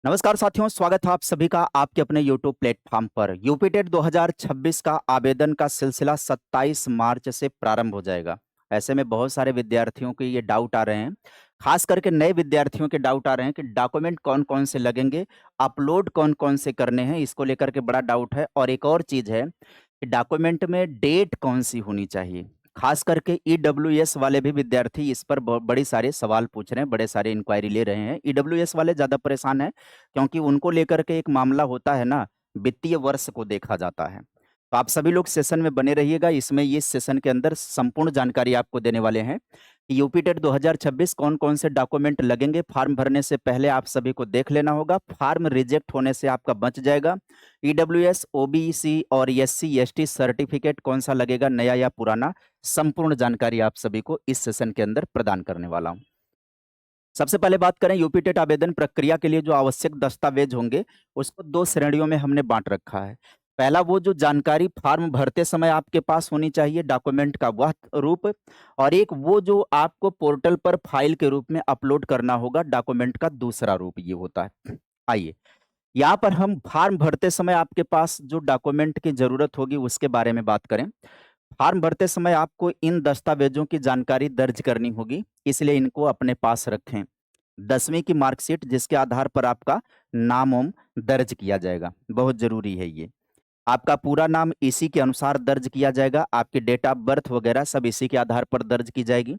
नमस्कार साथियों, स्वागत है आप सभी का आपके अपने YouTube प्लेटफॉर्म पर। यूपी टेट 2026 का आवेदन का सिलसिला 27 मार्च से प्रारंभ हो जाएगा। ऐसे में बहुत सारे विद्यार्थियों के ये डाउट आ रहे हैं, खास करके नए विद्यार्थियों के डाउट आ रहे हैं कि डॉक्यूमेंट कौन-कौन से लगेंगे, अपलोड कौन-कौन से करने हैं, इसको लेकर के बड़ा डाउट है। और एक और चीज़ है कि डॉक्यूमेंट में डेट कौन-सी होनी चाहिए। खास करके ईडब्ल्यूएस वाले भी विद्यार्थी इस पर बड़े सारे सवाल पूछ रहे हैं, बड़े सारे इंक्वायरी ले रहे हैं। ईडब्ल्यूएस वाले ज़्यादा परेशान हैं क्योंकि उनको लेकर के एक मामला होता है ना, वित्तीय वर्ष को देखा जाता है। तो आप सभी लोग सेशन में बने रहिएगा, इसमें ये सेशन के अंदर संपूर्ण जानकारी आपको देने वाले हैं कि यूपी टेट 2026 कौन-कौन से डॉक्यूमेंट लगेंगे। फॉर्म भरने से पहले आप सभी को देख लेना होगा, फॉर्म रिजेक्ट होने से आपका बच जाएगा। ईडब्ल्यूएस, ओबीसी और एससी, एसटी सर्टिफिकेट कौन-सा लगेगा, नया या पुराना, संपूर्ण जानकारी आप सभी को इस सेशन के अंदर प्रदान करने वाला हूँ। सबसे पहले बात करें यूपी टेट आवेदन प्रक्रिया के लिए जो आवश्यक दस्तावेज होंगे, उसको 2 श्रेणियों में हमने बाँट रखा है। पहला वो जो जानकारी फॉर्म भरते समय आपके पास होनी चाहिए, डॉक्यूमेंट का वह रूप, और एक वो जो आपको पोर्टल पर फाइल के रूप में अपलोड करना होगा, डॉक्यूमेंट का दूसरा रूप ये होता है। आइए, यहाँ पर हम फॉर्म भरते समय आपके पास जो डॉक्यूमेंट की ज़रूरत होगी उसके बारे में बात करें। फॉर्म भरते समय आपको इन दस्तावेजों की जानकारी दर्ज करनी होगी, इसलिए इनको अपने पास रखें। 10वीं की मार्कशीट जिसके आधार पर आपका नाम-वाम दर्ज किया जाएगा, बहुत ज़रूरी है ये। आपका पूरा नाम इसी के अनुसार दर्ज किया जाएगा, आपकी डेट ऑफ बर्थ वगैरह सब इसी के आधार पर दर्ज की जाएगी।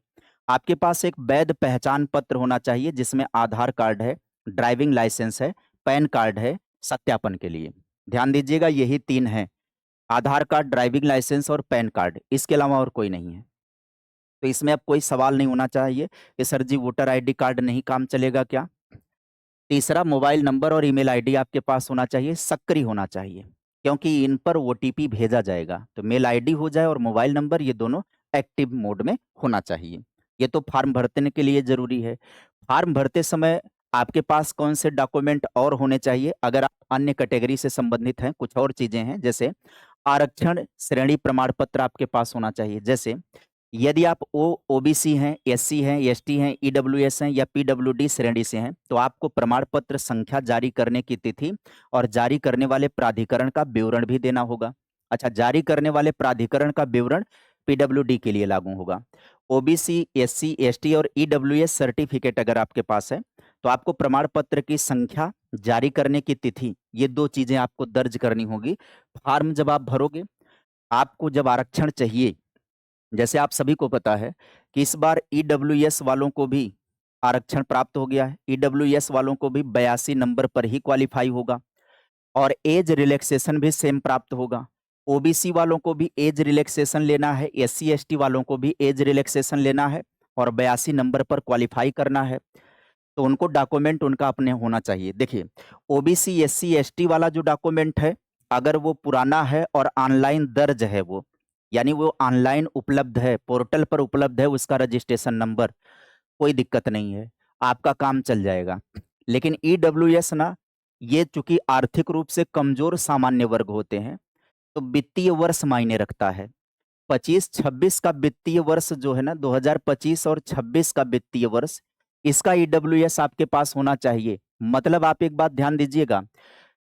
आपके पास एक वैध पहचान पत्र होना चाहिए जिसमें आधार कार्ड है, ड्राइविंग लाइसेंस है, पैन कार्ड है, सत्यापन के लिए। ध्यान दीजिएगा यही 3 हैं, आधार कार्ड, ड्राइविंग लाइसेंस और पैन कार्ड, इसके अलावा और कोई नहीं है। तो इसमें अब कोई सवाल नहीं होना चाहिए कि सर जी वोटर आईडी कार्ड नहीं काम चलेगा क्या? तीसरा, मोबाइल नंबर और ईमेल आईडी आपके पास होना चाहिए, सक्रिय होना चाहिए, क्योंकि इन पर ओटीपी भेजा जाएगा। तो मेल आईडी हो जाए और मोबाइल नंबर, ये दोनों एक्टिव मोड में होना चाहिए। ये तो फॉर्म भरने के लिए ज़रूरी है। फॉर्म भरते समय आपके पास कौन से डॉक्यूमेंट और होने चाहिए, अगर आप अन्य कैटेगरी से संबंधित हैं, कुछ और चीज़ें हैं, जैसे आरक्षण श्रेणी प्रमाण पत्र आपके पास होना चाहिए। जैसे यदि आप ओबीसी हैं, एससी हैं, एसटी हैं, ईडब्ल्यूएस हैं या पीडब्ल्यूडी श्रेणी से हैं, तो आपको प्रमाण पत्र संख्या जारी करने की तिथि और जारी करने वाले प्राधिकरण का विवरण भी देना होगा। अच्छा, जारी करने वाले प्राधिकरण का विवरण पीडब्ल्यूडी के लिए लागू होगा। ओबीसी, एससी, एसटी और ईडब्ल्यूएस सर्टिफिकेट अगर आपके पास है, तो आपको प्रमाण पत्र की संख्या, जारी करने की तिथि, ये 2 चीज़ें आपको दर्ज करनी होगी। फॉर्म जब आप भरोगे, आपको जब आरक्षण चाहिए, जैसे आप सभी को पता है कि इस बार ईडब्ल्यूएस वालों को भी आरक्षण प्राप्त हो गया है। ईडब्ल्यूएस वालों को भी 82 नंबर पर ही क्वालीफाई होगा और एज रिलैक्सेशन भी सेम प्राप्त होगा। ओबीसी वालों को भी एज रिलैक्सेशन लेना है, एससी एसटी वालों को भी एज रिलैक्सेशन लेना है और 82 नंबर पर क्वालीफाई करना है। तो उनको डॉक्यूमेंट उनका अपने होना चाहिए। देखिए, ओबीसी, एससी, एसटी वाला जो डॉक्यूमेंट है, अगर वो पुराना है और ऑनलाइन दर्ज है वो, यानी वो ऑनलाइन उपलब्ध है, पोर्टल पर उपलब्ध है उसका रजिस्ट्रेशन नंबर, कोई दिक्कत नहीं है, आपका काम चल जाएगा। लेकिन ईडब्ल्यूएस ना, ये चूँकि आर्थिक रूप से कमज़ोर सामान्य वर्ग होते हैं, तो वित्तीय वर्ष मायने रखता है। 25-26 का वित्तीय वर्ष जो है ना, 2025 और 26 का वित्तीय वर्ष, इसका ईडब्ल्यूएस आपके पास होना चाहिए। मतलब आप एक बात ध्यान दीजिएगा,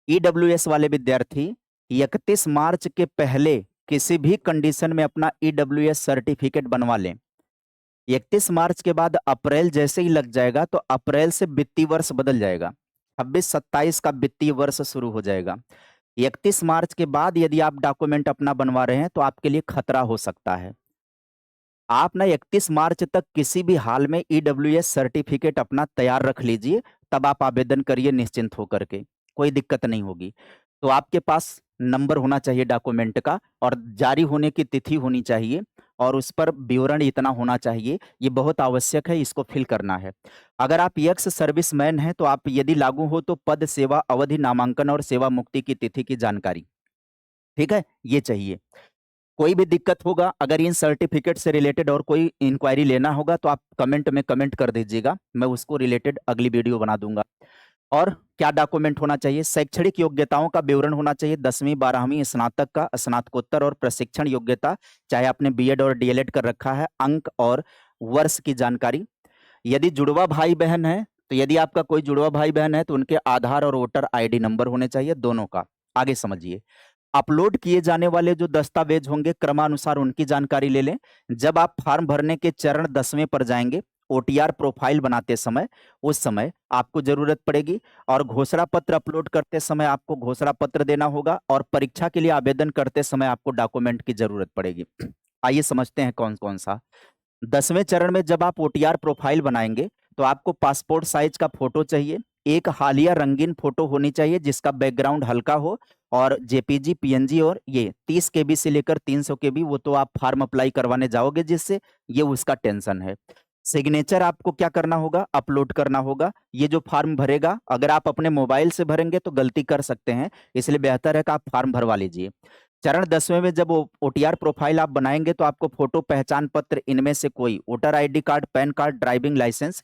ईडब्ल्यूएस वाले विद्यार्थी 31 मार्च के पहले किसी भी कंडीशन में अपना ईडब्ल्यूएस सर्टिफिकेट बनवा लें। 31 मार्च के बाद अप्रैल जैसे ही लग जाएगा तो अप्रैल से वित्तीय वर्ष बदल जाएगा। 26-27 का वित्तीय वर्ष शुरू हो जाएगा। 31 मार्च के बाद यदि आप डॉक्यूमेंट अपना बनवा रहे हैं तो आपके लिए खतरा हो सकता है। आप ना 31 मार्च तक किसी भी हाल में ईडब्ल्यूएस सर्टिफिकेट अपना तैयार रख लीजिए, तब आप आवेदन करिए निश्चिंत होकर के, कोई दिक्कत नहीं होगी। तो आपके पास नंबर होना चाहिए डॉक्यूमेंट का और जारी होने की तिथि होनी चाहिए और उस पर विवरण इतना होना चाहिए, ये बहुत आवश्यक है, इसको फिल करना है। अगर आप एक्स सर्विसमैन हैं तो आप यदि लागू हो तो पद, सेवा अवधि, नामांकन और सेवा मुक्ति की तिथि की जानकारी, ठीक है? ये चाहिए। कोई भी दिक्कत होगा, अगर इन सर्टिफिकेट से रिलेटेड और कोई इंक्वायरी लेना होगा तो आप कमेंट में कमेंट कर दीजिएगा, मैं उसको रिलेटेड अगली वीडियो बना दूंगा। और क्या डॉक्यूमेंट होना चाहिए? शैक्षणिक योग्यताओं का विवरण होना चाहिए, 10वीं 12वीं, स्नातक का, स्नातकोत्तर और प्रशिक्षण योग्यता, चाहे आपने बीएड और डीएलएड कर रखा है, अंक और वर्ष की जानकारी। यदि जुड़वा भाई बहन है तो यदि आपका कोई जुड़वा भाई बहन है तो उनके आधार और वोटर आईडी नंबर होने चाहिए दोनों का। आगे समझिए, अपलोड किए जाने वाले जो दस्तावेज होंगे क्रमानुसार उनकी जानकारी ले लें। जब आप फॉर्म भरने के चरण 10वें पर जाएंगे, ओटीआर प्रोफाइल बनाते समय, उस समय आपको जरूरत पड़ेगी। और घोषणा पत्र अपलोड करते समय आपको घोषणा पत्र देना होगा, और परीक्षा के लिए आवेदन करते समय आपको डॉक्यूमेंट की जरूरत पड़ेगी। आइए समझते हैं कौन कौन सा। 10वें चरण में जब आप ओटीआर प्रोफाइल बनाएंगे तो आपको पासपोर्ट साइज का फोटो चाहिए, एक हालिया रंगीन फोटो होनी चाहिए जिसका बैकग्राउंड हल्का हो, और जेपीजी, पीएनजी, और ये 30 केबी से लेकर 300 केबी, वो तो आप फॉर्म अप्लाई करवाने जाओगे जिससे, ये उसका टेंशन है। सिग्नेचर आपको क्या करना होगा, अपलोड करना होगा। ये जो फॉर्म भरेगा, अगर आप अपने मोबाइल से भरेंगे तो गलती कर सकते हैं, इसलिए बेहतर है कि आप फॉर्म भरवा लीजिए। चरण 10वें में जब ओटीआर प्रोफाइल आप बनाएंगे तो आपको फोटो, पहचान पत्र, इनमें से कोई, voter ID card, PAN card, driving licence,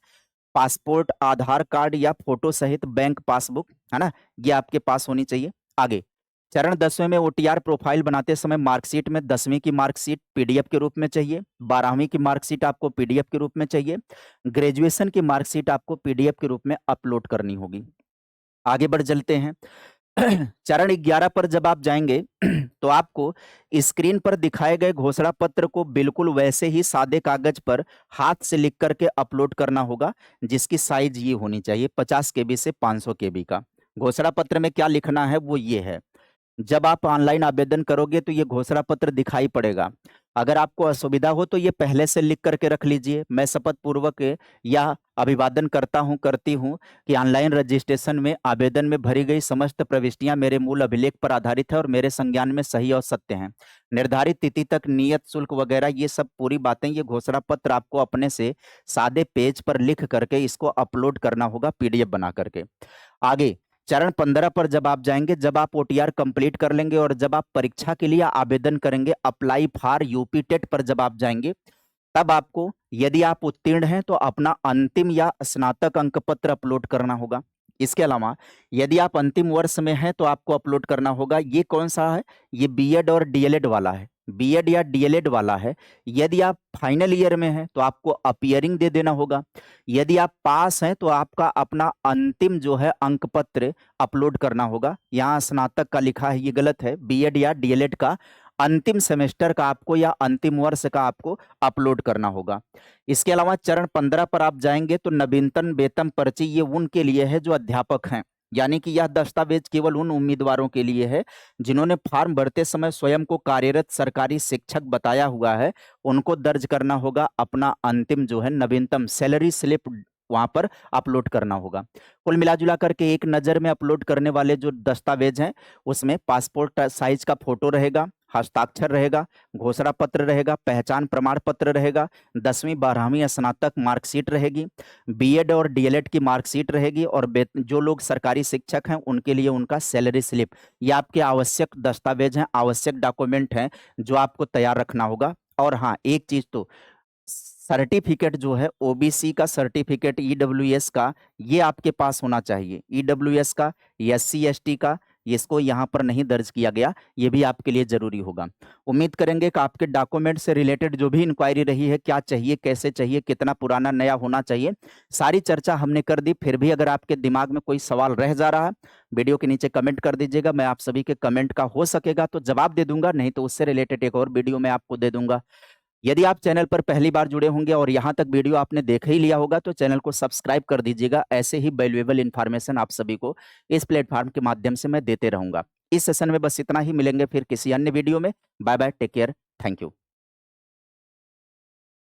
passport, Aadhaar card या फोटो सहित बैंक पासबुक, है ना, ये आपके पास होनी चाहिए। आगे चरण 10वें में ओटीआर प्रोफाइल बनाते समय मार्कशीट में 10वीं की मार्कशीट पीडीएफ के रूप में चाहिए, 12वीं की मार्कशीट आपको पीडीएफ के रूप में चाहिए, ग्रेजुएशन की मार्कशीट आपको पीडीएफ के रूप में अपलोड करनी होगी। आगे बढ़ चलते हैं। चरण 11 पर जब आप जाएंगे तो आपको स्क्रीन पर दिखाए गए घोषणा पत्र को बिल्कुल वैसे ही सादे कागज पर हाथ से लिख करके अपलोड करना होगा, जिसकी साइज ये होनी चाहिए 50 केबी से 500 केबी का। घोषणा पत्र में क्या लिखना है वो ये है। जब आप ऑनलाइन आवेदन करोगे तो ये घोषणा पत्र दिखाई पड़ेगा। अगर आपको असुविधा हो तो ये पहले से लिख करके रख लीजिए। मैं शपथ पूर्वक यह अभिवादन करता हूं, करती हूं कि ऑनलाइन रजिस्ट्रेशन में आवेदन में भरी गई समस्त प्रविष्टियां मेरे मूल अभिलेख पर आधारित है और मेरे संज्ञान में सही और सत्य हैं। निर्धारित तिथि तक नियत शुल्क वगैरह ये सब पूरी बातें, ये घोषणा पत्र आपको अपने से सादे पेज पर लिख करके इसको अपलोड करना होगा पीडीएफ बना करके। आगे चरण 15 पर जब आप जाएंगे, जब आप ओटीआर कंप्लीट कर लेंगे और जब आप परीक्षा के लिए आवेदन करेंगे, अप्लाई फॉर यूपी टेट पर जब आप जाएंगे, तब आपको, यदि आप उत्तीर्ण हैं तो अपना अंतिम या स्नातक अंक पत्र अपलोड करना होगा। इसके अलावा यदि आप अंतिम वर्ष में हैं तो आपको अपलोड करना होगा, ये कौन सा है, ये बीएड और डीएलएड वाला है, बीएड या डीएलएड वाला है। यदि आप फाइनल ईयर में हैं तो आपको अपीयरिंग दे देना होगा। यदि आप पास हैं तो आपका अपना अंतिम जो है अंक पत्र अपलोड करना होगा। यहाँ स्नातक का लिखा है, ये गलत है, बीएड या डीएलएड का अंतिम सेमेस्टर का आपको या अंतिम वर्ष का आपको अपलोड करना होगा। इसके अलावा चरण 15 पर आप जाएंगे तो नवीनतम वेतन पर्ची, ये उनके लिए है जो अध्यापक हैं, यानी कि यह दस्तावेज केवल उन उम्मीदवारों के लिए है जिन्होंने फॉर्म भरते समय स्वयं को कार्यरत सरकारी शिक्षक बताया हुआ है। उनको दर्ज करना होगा अपना अंतिम जो है नवीनतम सैलरी स्लिप, वहां पर अपलोड करना होगा। कुल मिलाजुला करके एक नज़र में अपलोड करने वाले जो दस्तावेज हैं उसमें पासपोर्ट साइज का फोटो रहेगा, हस्ताक्षर रहेगा, घोषणा पत्र रहेगा, पहचान प्रमाण पत्र रहेगा, 10वीं 12वीं स्नातक मार्कशीट रहेगी, बीएड और डीएलएड की मार्कशीट रहेगी, और जो लोग सरकारी शिक्षक हैं उनके लिए उनका सैलरी स्लिप। ये आपके आवश्यक दस्तावेज हैं, आवश्यक डॉक्यूमेंट हैं जो आपको तैयार रखना होगा। और हाँ, एक चीज तो, सर्टिफिकेट जो है ओबीसी का सर्टिफिकेट, ईडब्ल्यूएस का, ये आपके पास होना चाहिए। ईडब्ल्यूएस का, एससी एसटी का, इसको यहाँ पर नहीं दर्ज किया गया, ये भी आपके लिए जरूरी होगा। उम्मीद करेंगे कि आपके डॉक्यूमेंट से रिलेटेड जो भी इंक्वायरी रही है, क्या चाहिए, कैसे चाहिए, कितना पुराना नया होना चाहिए, सारी चर्चा हमने कर दी। फिर भी अगर आपके दिमाग में कोई सवाल रह जा रहा है, वीडियो के नीचे कमेंट कर दीजिएगा। मैं आप सभी के कमेंट का हो सकेगा तो जवाब दे दूंगा, नहीं तो उससे रिलेटेड एक और वीडियो मैं आपको दे दूंगा। यदि आप चैनल पर पहली बार जुड़े होंगे और यहाँ तक वीडियो आपने देख ही लिया होगा तो चैनल को सब्सक्राइब कर दीजिएगा। ऐसे ही वैल्यूएबल इन्फॉर्मेशन आप सभी को इस प्लेटफॉर्म के माध्यम से मैं देते रहूंगा। इस सेशन में बस इतना ही, मिलेंगे फिर किसी अन्य वीडियो में। Bye bye, take care, thank you.